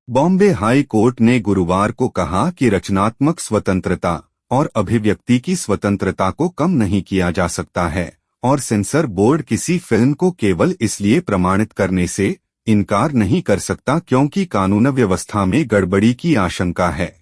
Bombay high court ने गुरुवार को कहा कि रचनात्मक स्वतंत्रता और अभिव्यक्ति की स्वतंत्रता को कम नहीं किया जा सकता है और सेंसर बोर्ड किसी फिल्म को केवल इसलिए प्रमाणित करने से इनकार नहीं कर सकता क्योंकि कानून व्यवस्था में गड़बड़ी की आशंका है।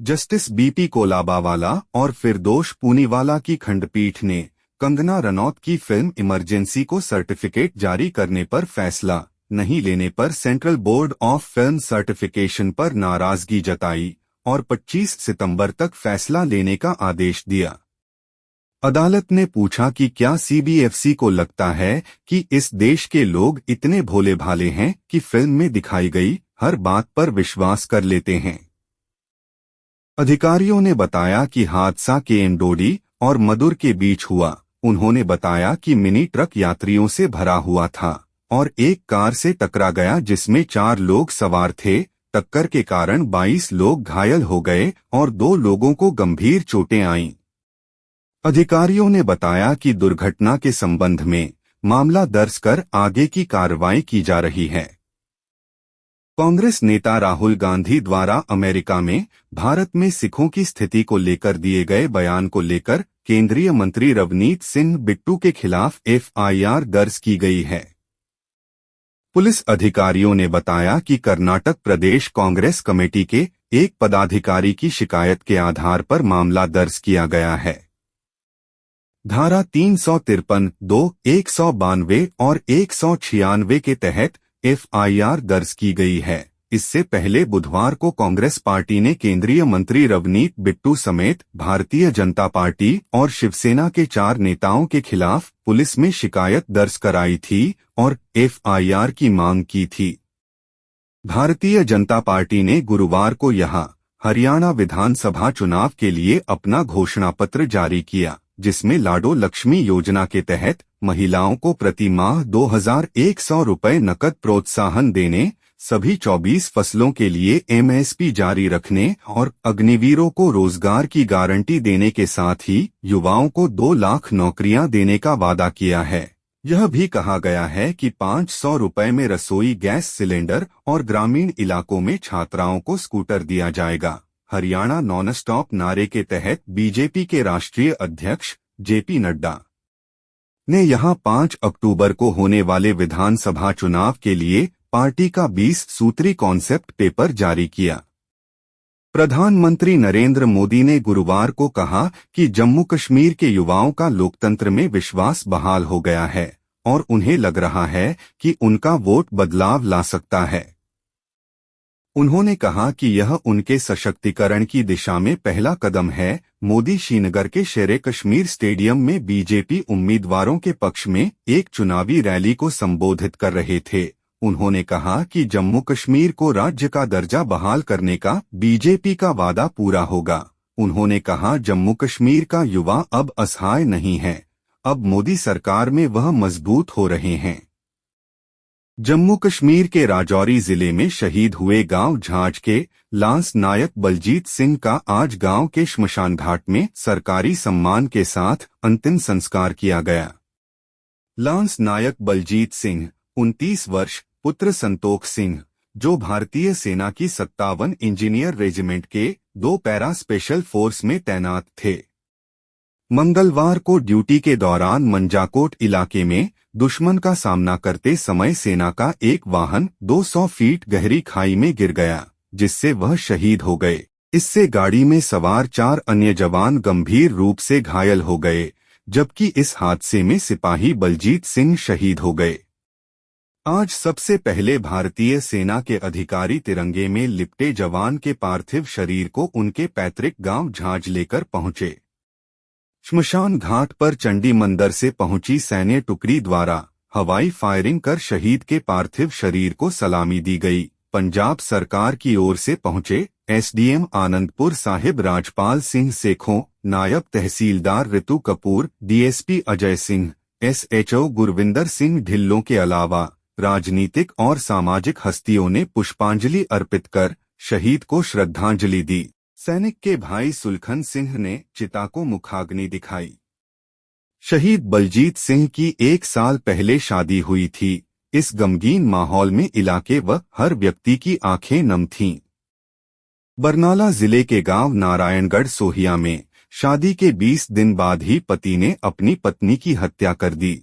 जस्टिस बीपी कोलाबावाला और फिरदोश पूनीवाला की खंडपीठ ने कंगना रनौत की फिल्म इमरजेंसी को सर्टिफिकेट जारी करने पर फैसला नहीं लेने पर central board of film certification पर नाराजगी जताई और 25 सितंबर तक फैसला लेने का आदेश दिया। अदालत ने पूछा कि क्या सीबीएफसी को लगता है कि इस देश के लोग इतने भोले भाले हैं कि फिल्म में दिखाई गई हर बात पर विश्वास कर लेते हैं। अधिकारियों ने बताया कि हादसा केएमडोडी और मदुर के बीच हुआ। उन्होंने बताया कि मिनी ट्रक यात्रियों से भरा हुआ था और एक कार से टकरा गया जिसमें 4 लोग सवार थे। टक्कर के कारण 22 लोग घायल हो गए और 2 लोगों को गंभीर चोटें आईं। अधिकारियों ने बताया कि दुर्घटना के संबंध में मामला दर्ज कर आगे की कार्रवाई की जा रही है। कांग्रेस नेता राहुल गांधी द्वारा अमेरिका में भारत में सिखों की स्थिति को लेकर दिए गए बयान को लेकर केंद्रीय मंत्री रवनीत सिंह बिट्टू के खिलाफ एफआईआर दर्ज की गई है। पुलिस अधिकारियों ने बताया कि कर्नाटक प्रदेश कांग्रेस कमेटी के एक पदाधिकारी की शिकायत के आधार पर मामला दर्ज किया गया है। धारा 353, 2, 192 और 196 के तहत एफआईआर दर्ज की गई है। इससे पहले बुधवार को कांग्रेस पार्टी ने केंद्रीय मंत्री रवनीत बिट्टू समेत भारतीय जनता पार्टी और शिवसेना के 4 नेताओं के खिलाफ पुलिस में शिकायत दर्ज कराई थी और एफआईआर की मांग की थी। भारतीय जनता पार्टी ने गुरुवार को यहां हरियाणा विधानसभा चुनाव के लिए अपना घोषणा पत्र जारी किया, जिसमें लाडो लक्ष्मी योजना के तहत महिलाओं को प्रति माह 2100 रुपये नकद प्रोत्साहन देने, सभी 24 फसलों के लिए एमएसपी जारी रखने और अग्निवीरों को रोजगार की गारंटी देने के साथ ही युवाओं को 2 लाख नौकरियां देने का वादा किया है। यह भी कहा गया है कि 500 रुपये में रसोई गैस सिलेंडर और ग्रामीण इलाकों में छात्राओं को स्कूटर दिया जाएगा। हरियाणा नॉन स्टॉप नारे के तहत बीजेपी के राष्ट्रीय अध्यक्ष जेपी नड्डा ने यहां 5 अक्टूबर को होने वाले विधानसभा चुनाव के लिए पार्टी का 20 सूत्री कॉन्सेप्ट पेपर जारी किया। प्रधानमंत्री नरेंद्र मोदी ने गुरुवार को कहा कि जम्मू कश्मीर के युवाओं का लोकतंत्र में विश्वास बहाल हो गया है और उन्हें लग रहा है कि उनका वोट बदलाव ला सकता है। उन्होंने कहा कि यह उनके सशक्तिकरण की दिशा में पहला कदम है। मोदी श्रीनगर के शेरे कश्मीर स्टेडियम में बीजेपी उम्मीदवारों के पक्ष में एक चुनावी रैली को संबोधित कर रहे थे। उन्होंने कहा कि जम्मू कश्मीर को राज्य का दर्जा बहाल करने का बीजेपी का वादा पूरा होगा। उन्होंने कहा जम्मू कश्मीर का युवा अब असहाय नहीं है, अब मोदी सरकार में वह मजबूत हो रहे हैं। जम्मू कश्मीर के राजौरी जिले में शहीद हुए गांव झांझ के लांस नायक बलजीत सिंह का आज गांव के श्मशान घाट में सरकारी सम्मान के साथ अंतिम संस्कार किया गया। लांस नायक बलजीत सिंह 29 वर्ष, पुत्र संतोख सिंह, जो भारतीय सेना की 57 इंजीनियर रेजिमेंट के 2 पैरा स्पेशल फोर्स में तैनात थे। मंगलवार को ड्यूटी के दौरान मंजाकोट इलाके में दुश्मन का सामना करते समय सेना का एक वाहन 200 फीट गहरी खाई में गिर गया, जिससे वह शहीद हो गए। इससे गाड़ी में सवार 4 अन्य जवान गंभीर रूप से घायल हो गए, जबकि इस हादसे में सिपाही बलजीत सिंह शहीद हो गए। आज सबसे पहले भारतीय सेना के अधिकारी तिरंगे में लिपटे जवान के पार्थिव शरीर को उनके पैतृक गांव झांझ लेकर पहुंचे। श्मशान घाट पर चंडी मंदिर से पहुंची सैन्य टुकड़ी द्वारा हवाई फायरिंग कर शहीद के पार्थिव शरीर को सलामी दी गई। पंजाब सरकार की ओर से पहुंचे एसडीएम आनंदपुर साहिब राजपाल सिंह सेखों, नायब तहसीलदार रितु कपूर, डीएसपी अजय सिंह, एसएचओ गुरविंदर सिंह ढिल्लों के अलावा राजनीतिक और सामाजिक हस्तियों ने पुष्पांजलि अर्पित कर शहीद को श्रद्धांजलि दी। सैनिक के भाई सुलखन सिंह ने चिता को मुखाग्नि दिखाई। शहीद बलजीत सिंह की 1 साल पहले शादी हुई थी। इस गमगीन माहौल में इलाके व हर व्यक्ति की आंखें नम थीं। बरनाला जिले के गांव नारायणगढ़ सोहिया में शादी के 20 दिन बाद ही पति ने अपनी पत्नी की हत्या कर दी।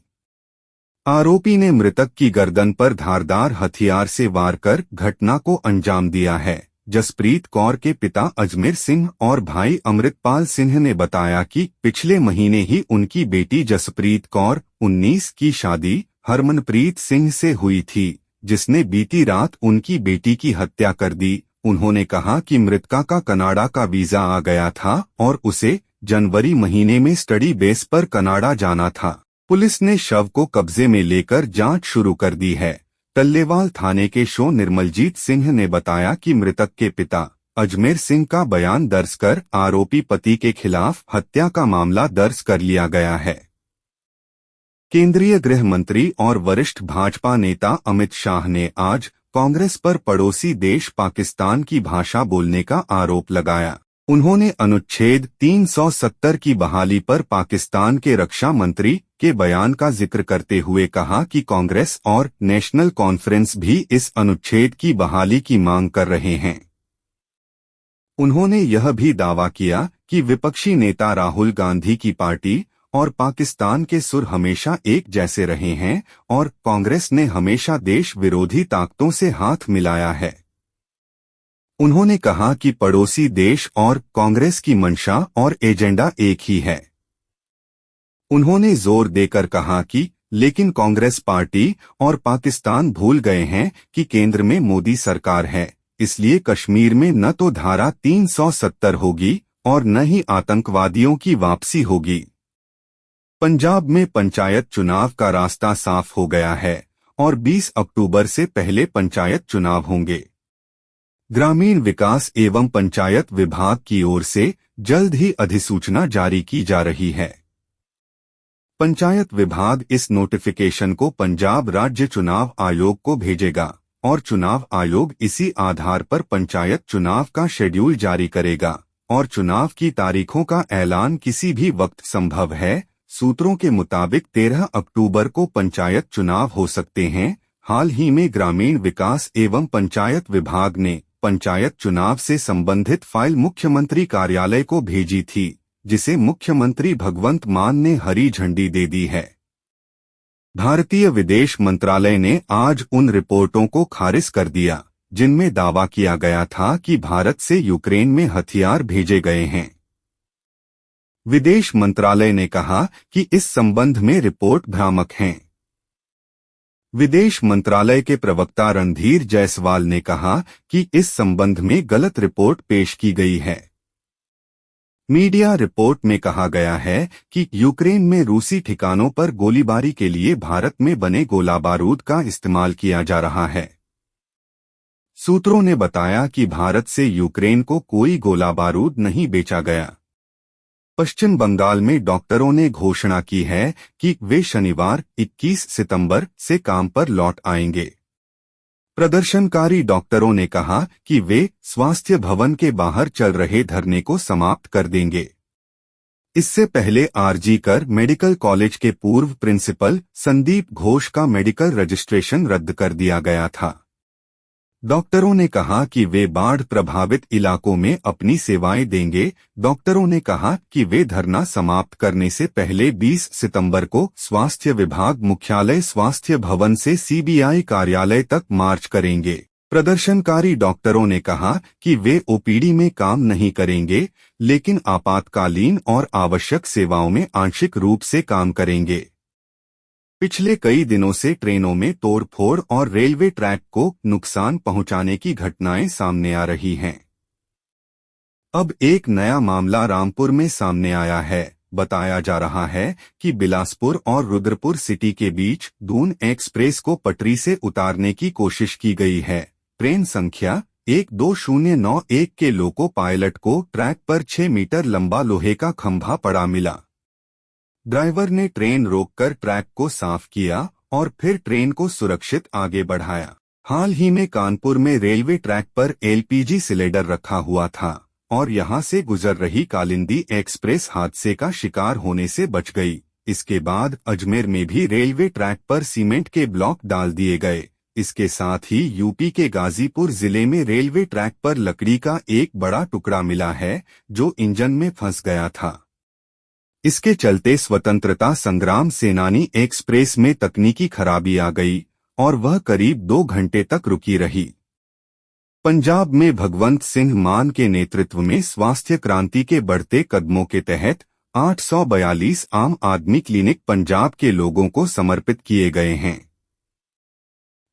आरोपी ने मृतक की गर्दन पर धारदार हथियार से वार कर घटना को अंजाम दिया है। जसप्रीत कौर के पिता अजमेर सिंह और भाई अमृतपाल सिंह ने बताया कि पिछले महीने ही उनकी बेटी जसप्रीत कौर 19 की शादी हरमनप्रीत सिंह से हुई थी, जिसने बीती रात उनकी बेटी की हत्या कर दी। उन्होंने कहा कि मृतका का कनाडा का वीजा आ गया था और उसे जनवरी महीने में स्टडी बेस पर कनाडा जाना था। पुलिस ने शव को कब्जे में लेकर जांच शुरू कर दी है। टल्लेवाल थाने के शो निर्मलजीत सिंह ने बताया कि मृतक के पिता अजमेर सिंह का बयान दर्ज कर आरोपी पति के खिलाफ हत्या का मामला दर्ज कर लिया गया है। केंद्रीय गृह मंत्री और वरिष्ठ भाजपा नेता अमित शाह ने आज कांग्रेस पर पड़ोसी देश पाकिस्तान की भाषा बोलने का आरोप लगाया। उन्होंने अनुच्छेद 370 की बहाली पर पाकिस्तान के रक्षा मंत्री के बयान का जिक्र करते हुए कहा कि कांग्रेस और नेशनल कॉन्फ्रेंस भी इस अनुच्छेद की बहाली की मांग कर रहे हैं। उन्होंने यह भी दावा किया कि विपक्षी नेता राहुल गांधी की पार्टी और पाकिस्तान के सुर हमेशा एक जैसे रहे हैं और कांग्रेस ने हमेशा देश विरोधी ताकतों से हाथ मिलाया है। उन्होंने कहा कि पड़ोसी देश और कांग्रेस की मंशा और एजेंडा एक ही है। उन्होंने जोर देकर कहा कि लेकिन कांग्रेस पार्टी और पाकिस्तान भूल गए हैं कि केंद्र में मोदी सरकार है, इसलिए कश्मीर में न तो धारा 370 होगी और न ही आतंकवादियों की वापसी होगी। पंजाब में पंचायत चुनाव का रास्ता साफ हो गया है और 20 अक्टूबर से पहले पंचायत चुनाव होंगे। ग्रामीण विकास एवं पंचायत विभाग की ओर से जल्द ही अधिसूचना जारी की जा रही है। पंचायत विभाग इस नोटिफिकेशन को पंजाब राज्य चुनाव आयोग को भेजेगा और चुनाव आयोग इसी आधार पर पंचायत चुनाव का शेड्यूल जारी करेगा और चुनाव की तारीखों का ऐलान किसी भी वक्त संभव है। सूत्रों के मुताबिक 13 अक्टूबर को पंचायत चुनाव हो सकते हैं। हाल ही में ग्रामीण विकास एवं पंचायत विभाग ने पंचायत चुनाव से संबंधित फाइल मुख्यमंत्री कार्यालय को भेजी थी, जिसे मुख्यमंत्री भगवंत मान ने हरी झंडी दे दी है। भारतीय विदेश मंत्रालय ने आज उन रिपोर्टों को खारिज कर दिया जिनमें दावा किया गया था कि भारत से यूक्रेन में हथियार भेजे गए हैं। विदेश मंत्रालय ने कहा कि इस संबंध में रिपोर्ट भ्रामक हैं। विदेश मंत्रालय के प्रवक्ता रणधीर जायसवाल ने कहा कि इस संबंध में गलत रिपोर्ट पेश की गई है। मीडिया रिपोर्ट में कहा गया है कि यूक्रेन में रूसी ठिकानों पर गोलीबारी के लिए भारत में बने गोला बारूद का इस्तेमाल किया जा रहा है। सूत्रों ने बताया कि भारत से यूक्रेन को कोई गोला बारूद नहीं बेचा गया। पश्चिम बंगाल में डॉक्टरों ने घोषणा की है कि वे शनिवार 21 सितंबर से काम पर लौट आएंगे। प्रदर्शनकारी डॉक्टरों ने कहा कि वे स्वास्थ्य भवन के बाहर चल रहे धरने को समाप्त कर देंगे। इससे पहले आरजी कर मेडिकल कॉलेज के पूर्व प्रिंसिपल संदीप घोष का मेडिकल रजिस्ट्रेशन रद्द कर दिया गया था। डॉक्टरों ने कहा कि वे बाढ़ प्रभावित इलाकों में अपनी सेवाएं देंगे। डॉक्टरों ने कहा कि वे धरना समाप्त करने से पहले 20 सितंबर को स्वास्थ्य विभाग मुख्यालय स्वास्थ्य भवन से सीबीआई कार्यालय तक मार्च करेंगे। प्रदर्शनकारी डॉक्टरों ने कहा कि वे ओपीडी में काम नहीं करेंगे, लेकिन आपातकालीन और आवश्यक सेवाओं में आंशिक रूप से काम करेंगे। पिछले कई दिनों से ट्रेनों में तोड़फोड़ और रेलवे ट्रैक को नुकसान पहुंचाने की घटनाएं सामने आ रही हैं। अब एक नया मामला रामपुर में सामने आया है। बताया जा रहा है कि बिलासपुर और रुद्रपुर सिटी के बीच दून एक्सप्रेस को पटरी से उतारने की कोशिश की गई है। ट्रेन संख्या 12091 के लोको पायलट को ट्रैक पर 6 मीटर लंबा लोहे का खंभा पड़ा मिला। ड्राइवर ने ट्रेन रोककर ट्रैक को साफ किया और फिर ट्रेन को सुरक्षित आगे बढ़ाया। हाल ही में कानपुर में रेलवे ट्रैक पर एलपीजी सिलेंडर रखा हुआ था और यहां से गुजर रही कालिंदी एक्सप्रेस हादसे का शिकार होने से बच गई। इसके बाद अजमेर में भी रेलवे ट्रैक पर सीमेंट के ब्लॉक डाल दिए गए। इसके साथ ही यूपी के गाजीपुर जिले में रेलवे ट्रैक पर लकड़ी का एक बड़ा टुकड़ा मिला है जो इंजन में फंस गया था। इसके चलते स्वतंत्रता संग्राम सेनानी एक्सप्रेस में तकनीकी खराबी आ गई और वह करीब 2 घंटे तक रुकी रही। पंजाब में भगवंत सिंह मान के नेतृत्व में स्वास्थ्य क्रांति के बढ़ते कदमों के तहत 842 आम आदमी क्लिनिक पंजाब के लोगों को समर्पित किए गए हैं।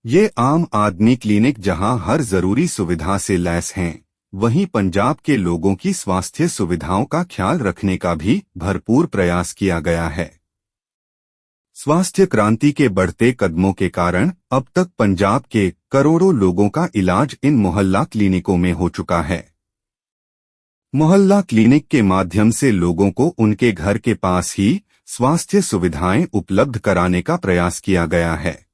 ये आम आदमी क्लिनिक जहां हर जरूरी सुविधा से लैस हैं, वहीं पंजाब के लोगों की स्वास्थ्य सुविधाओं का ख्याल रखने का भी भरपूर प्रयास किया गया है। स्वास्थ्य क्रांति के बढ़ते कदमों के कारण अब तक पंजाब के करोड़ों लोगों का इलाज इन मोहल्ला क्लिनिकों में हो चुका है। मोहल्ला क्लिनिक के माध्यम से लोगों को उनके घर के पास ही स्वास्थ्य सुविधाएं उपलब्ध कराने का प्रयास किया गया है।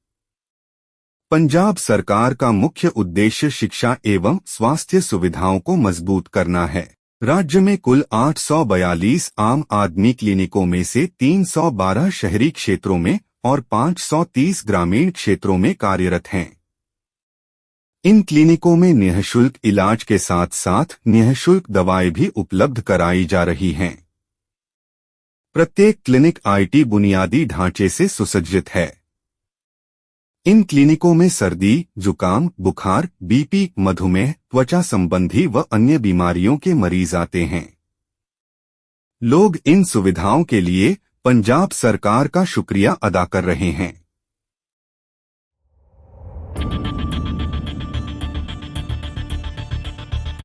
पंजाब सरकार का मुख्य उद्देश्य शिक्षा एवं स्वास्थ्य सुविधाओं को मजबूत करना है। राज्य में कुल 842 आम आदमी क्लिनिकों में से 312 शहरी क्षेत्रों में और 530 ग्रामीण क्षेत्रों में कार्यरत हैं। इन क्लिनिकों में निःशुल्क इलाज के साथ साथ निःशुल्क दवाएं भी उपलब्ध कराई जा रही हैं। प्रत्येक क्लिनिक आईटी बुनियादी ढांचे से सुसज्जित है। इन क्लिनिकों में सर्दी, जुकाम, बुखार, बीपी, मधुमेह, त्वचा संबंधी व अन्य बीमारियों के मरीज आते हैं। लोग इन सुविधाओं के लिए पंजाब सरकार का शुक्रिया अदा कर रहे हैं।